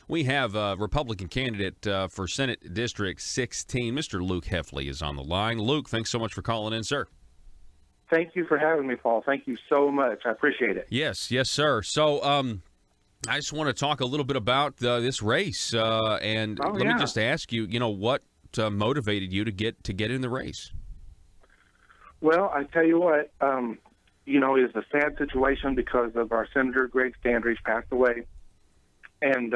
We have a Republican candidate for Senate District 16. Mr. Luke Heffley is on the line. Luke, thanks so much for calling in, sir. Thank you for having me, Paul. Thank you so much. I appreciate it. Yes, sir. So I just want to talk a little bit about this race. Let me just ask you, what motivated you to get in the race? Well, I tell you what, it's a sad situation because of our Senator Greg Standridge passed away. And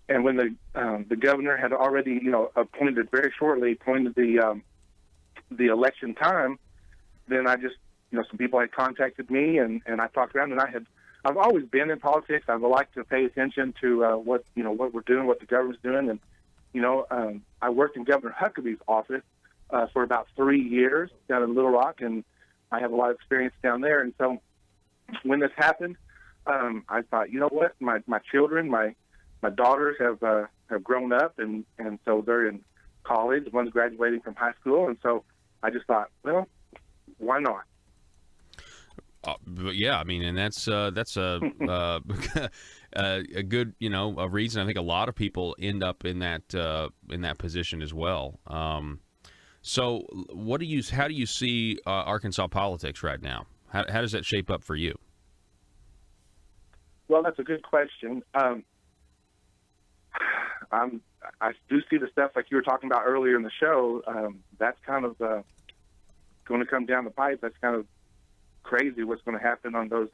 when the governor had already, appointed the election time, then I just, some people had contacted me and I talked around, and I've always been in politics. I've liked to pay attention to what we're doing, what the government's doing. And, I worked in Governor Huckabee's office for about 3 years down in Little Rock, and I have a lot of experience down there. And so when this happened, I thought, you know what, my children, my daughters have grown up, and so they're in college. One's graduating from high school, and so I just thought, well, why not? Yeah, I mean, and that's a a good, a reason. I think a lot of people end up in that position as well. So, how do you see Arkansas politics right now? How does that shape up for you? Well, that's a good question. I do see the stuff like you were talking about earlier in the show. That's kind of going to come down the pipe. That's kind of crazy what's going to happen on those,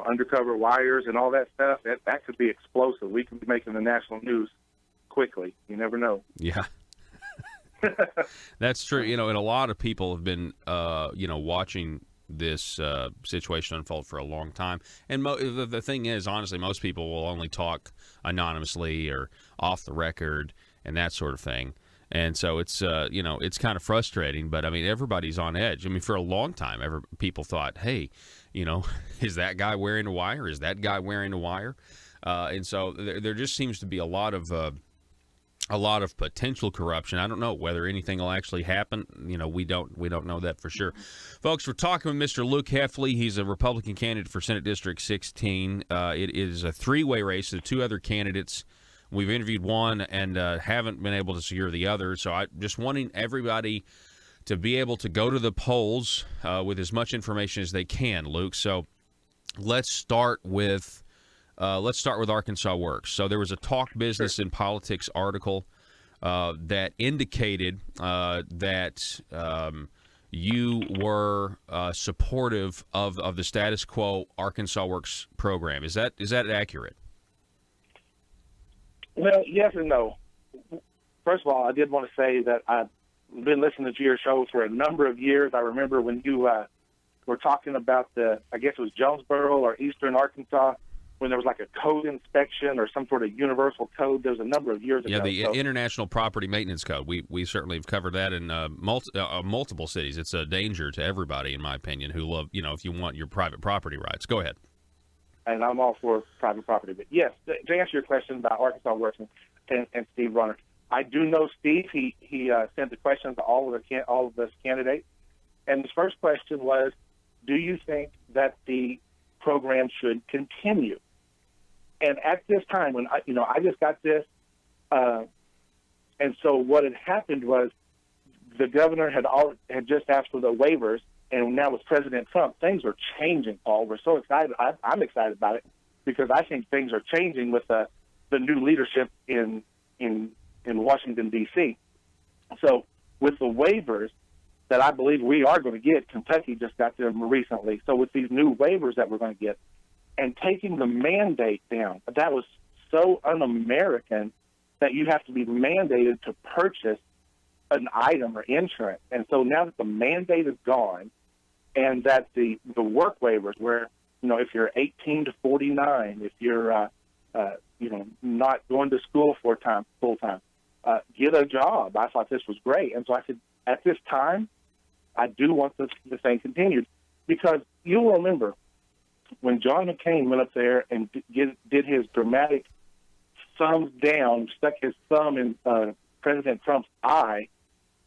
undercover wires and all that stuff. That could be explosive. We could be making the national news quickly. You never know. Yeah. That's true. And a lot of people have been, watching this situation unfold for a long time. And the thing is, honestly, most people will only talk anonymously or off the record and that sort of thing. And so it's, it's kind of frustrating. But, I mean, everybody's on edge. I mean, for a long time, people thought, hey, is that guy wearing a wire? Is that guy wearing a wire? And so there just seems to be a lot of potential corruption. I don't know whether anything will actually happen. We don't know that for sure. Folks, we're talking with Mr. Luke Heffley. He's a Republican candidate for Senate District 16. It is a three-way race. The two other candidates, we've interviewed one and haven't been able to secure the other. So I'm just wanting everybody to be able to go to the polls with as much information as they can, Luke. So let's start with Arkansas Works. So there was a Talk Business and Politics article that indicated that you were supportive of the status quo Arkansas Works program. Is that accurate? Well, yes and no. First of all, I did want to say that I've been listening to your show for a number of years. I remember when you were talking about I guess it was Jonesboro or Eastern Arkansas, when there was like a code inspection or some sort of universal code. There was a number of years ago. Yeah, the International Property Maintenance Code. We certainly have covered that in multiple cities. It's a danger to everybody, in my opinion, who love, if you want your private property rights. Go ahead. And I'm all for private property. But yes, to answer your question about Arkansas Works and Steve Runner, I do know Steve. He sent the question to all of us candidates. And his first question was, do you think that the program should continue? And at this time, when I just got this, and so what had happened was the governor had just asked for the waivers, and now with President Trump, things are changing, Paul. We're so excited. I'm excited about it because I think things are changing with the new leadership in Washington, D.C. So with the waivers that I believe we are going to get, Kentucky just got them recently. So with these new waivers that we're going to get, and taking the mandate down, that was so un-American that you have to be mandated to purchase an item or insurance. And so now that the mandate is gone, and that the work waivers, where if you're 18 to 49, if you're not going to school full time, get a job. I thought this was great, and so I said, at this time, I do want the thing continued, because you'll remember when John McCain went up there and did his dramatic thumbs down, stuck his thumb in President Trump's eye.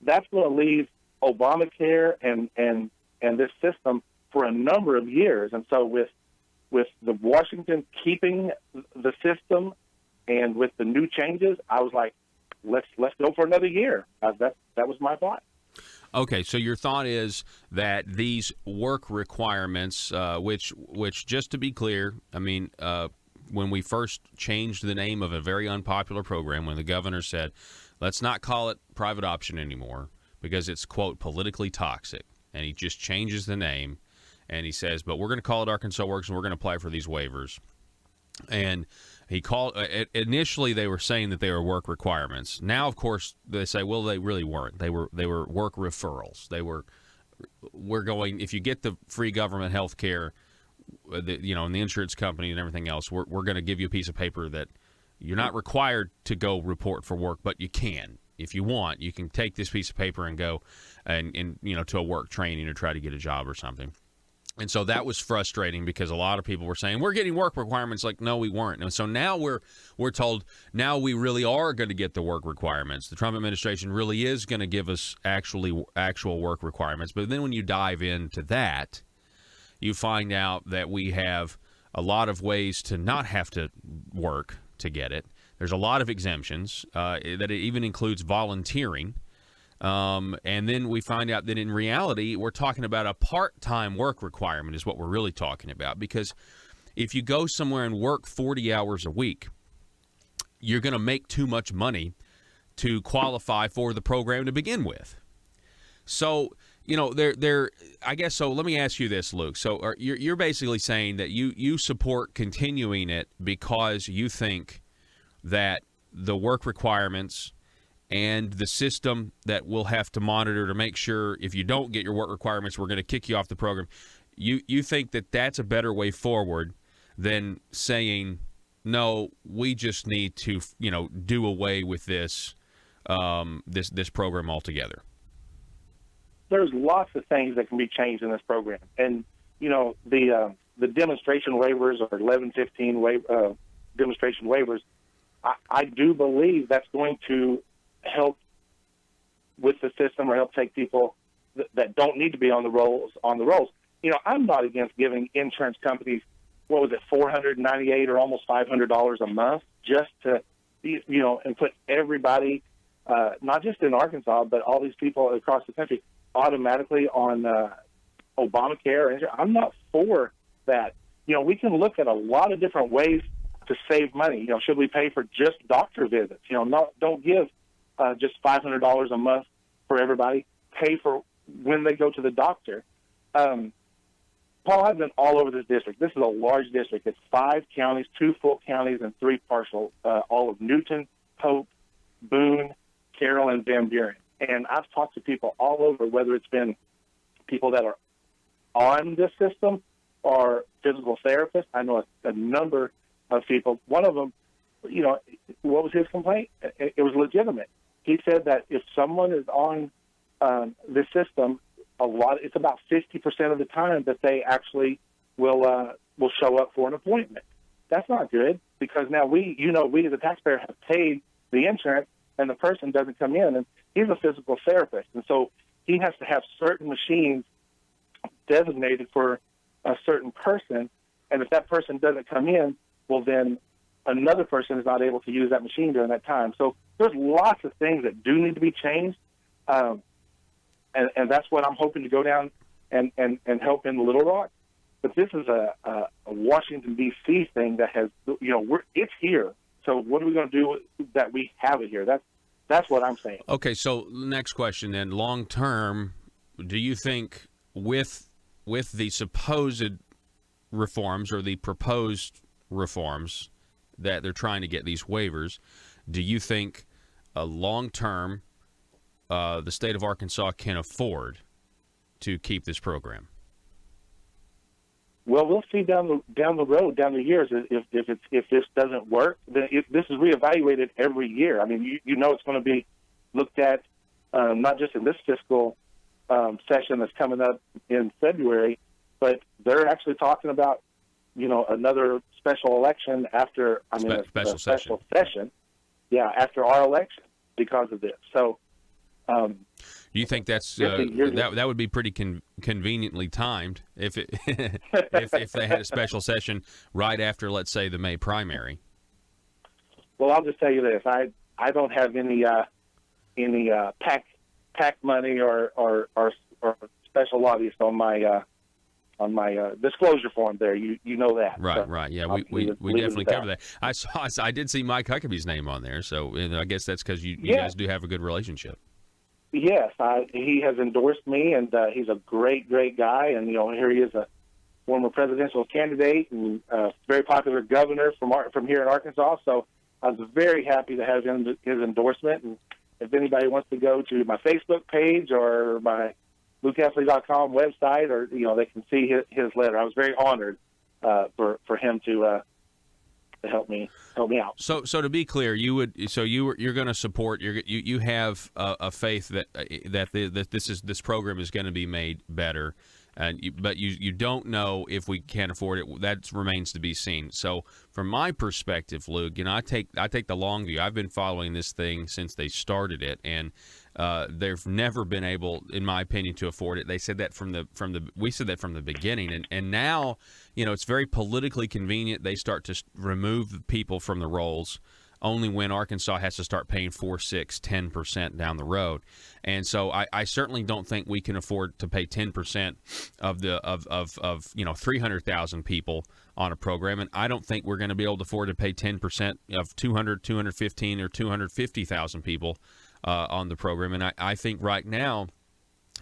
That's going to leave Obamacare and this system for a number of years. And so with with the Washington keeping the system and with the new changes, I was like, let's go for another year. That was my thought. Okay, so your thought is that these work requirements, which just to be clear, I mean, when we first changed the name of a very unpopular program, when the governor said, let's not call it private option anymore because it's, quote, politically toxic, and he just changes the name, and he says, but we're going to call it Arkansas Works, and we're going to apply for these waivers. And he called initially they were saying that they were work requirements. Now, of course, they say, well, they really weren't. They were work referrals. We're going, if you get the free government health care, and the insurance company and everything else, we're going to give you a piece of paper that you're not required to go report for work, but you can. If you want, you can take this piece of paper and go and to a work training or try to get a job or something. And so that was frustrating because a lot of people were saying, we're getting work requirements. Like, no, we weren't. And so now we're told now we really are going to get the work requirements. The Trump administration really is going to give us actual work requirements. But then when you dive into that, you find out that we have a lot of ways to not have to work to get it. There's a lot of exemptions that it even includes volunteering. And then we find out that in reality, we're talking about a part-time work requirement is what we're really talking about. Because if you go somewhere and work 40 hours a week, you're going to make too much money to qualify for the program to begin with. So, I guess, so let me ask you this, Luke. So you're basically saying that you support continuing it because you think that the work requirements and the system that we'll have to monitor to make sure if you don't get your work requirements, we're going to kick you off the program. You think that that's a better way forward than saying, no, we just need to, do away with this program altogether. There's lots of things that can be changed in this program. And, the demonstration waivers or 1115 demonstration waivers, I do believe that's going to help with the system or help take people that don't need to be on the rolls. I'm not against giving insurance companies, what was it, $498 or almost $500 a month just to, and put everybody, not just in Arkansas, but all these people across the country automatically on Obamacare. I'm not for that. We can look at a lot of different ways to save money. Should we pay for just doctor visits? Don't give just $500 a month for everybody. Pay for when they go to the doctor. Paul, I've been all over this district. This is a large district. It's 5 counties, 2 full counties, and 3 partial, all of Newton, Pope, Boone, Harrell, and Van Buren. And I've talked to people all over, whether it's been people that are on this system or physical therapists. I know a number of people. One of them, what was his complaint? It was legitimate. He said that if someone is on this system, it's about 50% of the time that they actually will show up for an appointment. That's not good because now we as a taxpayer have paid the insurance and the person doesn't come in, and he's a physical therapist, and so he has to have certain machines designated for a certain person, and if that person doesn't come in, well then another person is not able to use that machine during that time. So there's lots of things that do need to be changed, and that's what I'm hoping to go down and help in Little Rock. But this is a Washington, D.C. thing that has, it's here. So what are we going to do that we have it here? That's what I'm saying. Okay, so next question then. Long term, do you think with the supposed reforms or the proposed reforms that they're trying to get these waivers, do you think long term the state of Arkansas can afford to keep this program? Well, we'll see down the road, down the years, if this doesn't work. Then this is reevaluated every year. I mean, it's going to be looked at not just in this fiscal session that's coming up in February, but they're actually talking about another special election after special session. Yeah, after our election because of this. So. Do you think that's that would be pretty conveniently timed if it if they had a special session right after, let's say, the May primary? Well, I'll just tell you this: I don't have any PAC money or special lobbyist on my disclosure form. There, you know that. Right, so right. Yeah, we definitely cover that. I did see Mike Huckabee's name on there, so I guess that's because you guys do have a good relationship. Yes, he has endorsed me, and he's a great guy. And here he is, a former presidential candidate and very popular governor from here in Arkansas. So I was very happy to have his endorsement. And if anybody wants to go to my Facebook page or my LukeHeffley.com website, or they can see his letter. I was very honored for him to help me out. So to be clear, you're going to support, you have a faith that this program is going to be made better, but you don't know if we can afford it. That remains to be seen. So from my perspective, Luke, I take the long view. I've been following this thing since they started it, and they've never been able, in my opinion, to afford it. They said that we said that from the beginning, and now it's very politically convenient. They start to remove people from the rolls only when Arkansas has to start paying 4, 6, 10% down the road. And so I certainly don't think we can afford to pay 10% of 300,000 people on a program, and I don't think we're going to be able to afford to pay 10% of 200, 215, or 250,000 people on the program. And I think right now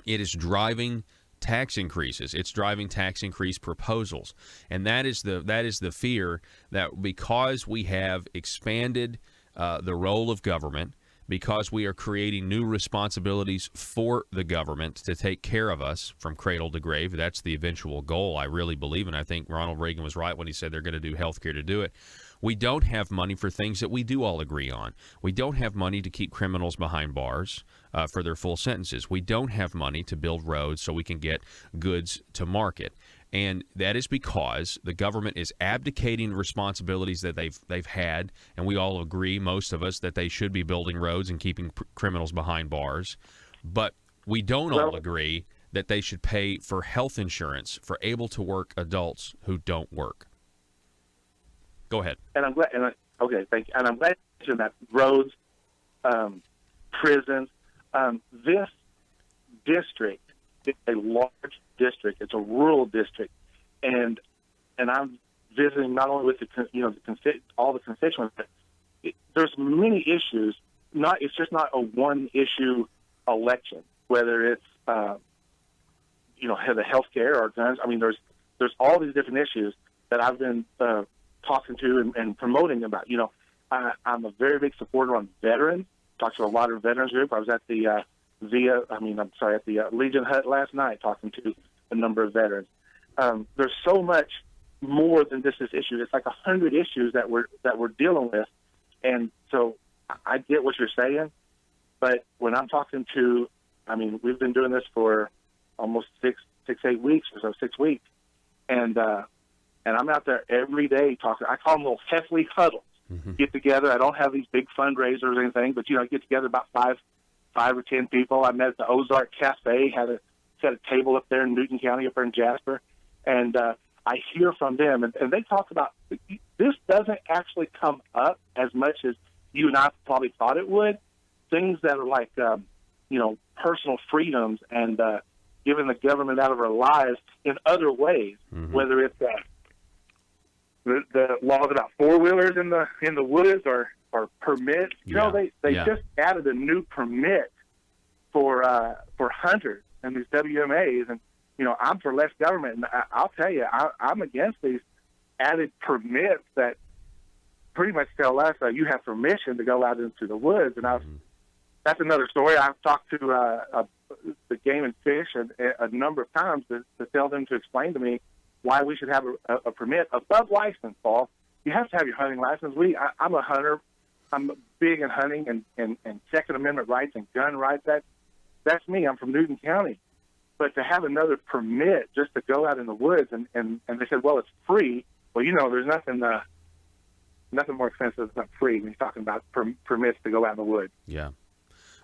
it is driving tax increases. It's driving tax increase proposals, and that is the fear that because we have expanded the role of government, because we are creating new responsibilities for the government to take care of us from cradle to grave. That's the eventual goal, I really believe, and I think Ronald Reagan was right when he said they're going to do health care to do it. We don't have money for things that we do all agree on. We don't have money to keep criminals behind bars for their full sentences. We don't have money to build roads so we can get goods to market. And that is because the government is abdicating responsibilities that they've had, and we all agree, most of us, that they should be building roads and keeping criminals behind bars. But we don't all agree that they should pay for health insurance for able-to-work adults who don't work. Go ahead. And I'm glad. Okay, thank you. And I'm glad you mentioned that roads, prisons. This district is a large district. It's a rural district, and I'm visiting not only with all the constituents. But there's many issues. It's just not a one issue election. Whether it's the health care or guns. I mean, there's all these different issues that I've been talking to and promoting about. I'm a very big supporter on veterans. Talked to a lot of veterans group. I was at the Legion Hut last night talking to a number of veterans. There's so much more than just this issue. It's like 100 issues that we're dealing with, and so I get what you're saying. But when I'm talking to, we've been doing this for almost 8 weeks or so, 6 weeks, and I'm out there every day talking. I call them little Heffley huddles. Mm-hmm. Get together. I don't have these big fundraisers or anything, but get together about five or 10 people. I met at the Ozark Cafe, set a table up there in Newton County, up there in Jasper, and I hear from them, and they talk about this doesn't actually come up as much as you and I probably thought it would. Things that are like personal freedoms and giving the government out of our lives in other ways, mm-hmm. whether it's the laws about four-wheelers in the woods or permits. They just added a new permit for hunters and these WMAs, and I'm for less government, and I'll tell you, I'm against these added permits that pretty much tell us you have permission to go out into the woods. And that's another story. I've talked to the Game and Fish a number of times to tell them to explain to me why we should have a permit above license, Paul. You have to have your hunting license. I'm a hunter. I'm big in hunting and Second Amendment rights and gun rights. That's me. I'm from Newton County. But to have another permit just to go out in the woods, and they said, well, it's free. Well, there's nothing more expensive than free when you're talking about permits to go out in the woods. Yeah.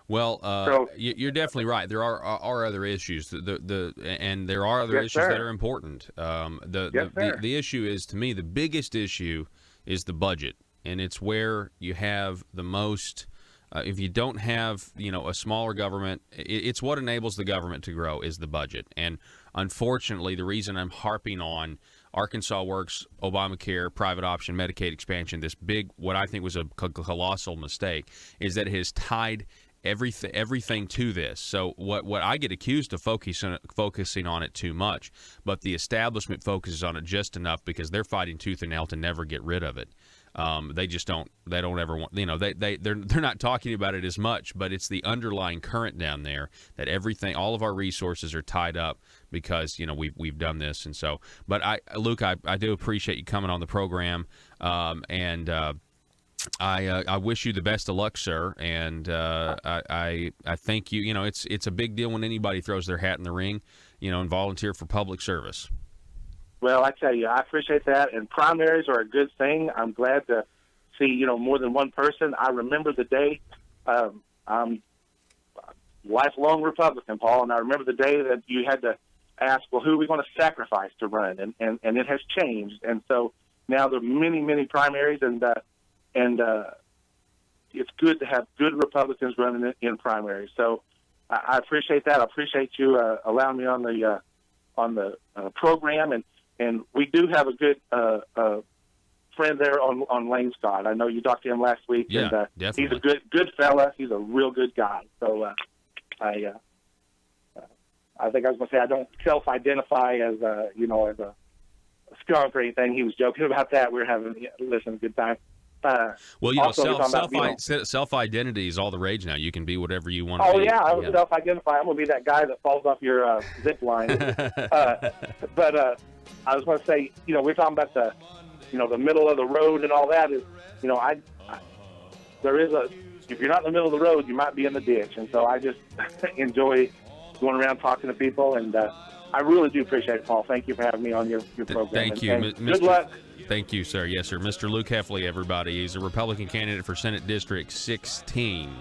Well, So, you're definitely right. There are other issues. And there are other Yes, issues sir. that are important. Yes, sir. The issue is, to me, the biggest issue is the budget, and it's where you have the most. If you don't have, a smaller government, it's what enables the government to grow is the budget. And unfortunately, the reason I'm harping on Arkansas Works, Obamacare, private option, Medicaid expansion, this big, what I think was a colossal mistake, is that it has tied everything to this. So what I get accused of focusing on it too much, but the establishment focuses on it just enough because they're fighting tooth and nail to never get rid of it. They just don't. They don't ever want. They're not talking about it as much, but it's the underlying current down there that everything, all of our resources are tied up because we've done this, and so. But Luke, I do appreciate you coming on the program, and I wish you the best of luck, sir. And I think it's a big deal when anybody throws their hat in the ring, and volunteer for public service. Well, I tell you, I appreciate that, and primaries are a good thing. I'm glad to see, more than one person. I remember the day, I'm a lifelong Republican, Paul, and I remember the day that you had to ask, well, who are we going to sacrifice to run? And it has changed. And so now there are many, many primaries, and it's good to have good Republicans running in primaries. So I appreciate that. I appreciate you allowing me on the program, and we do have a good friend there on Lane Scott. I know you talked to him last week. Yeah, and, definitely. He's a good fella. He's a real good guy. So I think I was going to say I don't self-identify as a skunk or anything. He was joking about that. We were having a good time. Well, also, self-identity is all the rage now. You can be whatever you want to be. Oh, yeah, I would self-identify. I'm going to be that guy that falls off your zip line. But I was going to say, we're talking about the middle of the road and all that. Is, there is if you're not in the middle of the road, you might be in the ditch. And so I just enjoy going around talking to people. And I really do appreciate it, Paul. Thank you for having me on your program. Thank you. And good luck. Thank you, sir. Yes, sir. Mr. Luke Heffley, everybody. He's a Republican candidate for Senate District 16.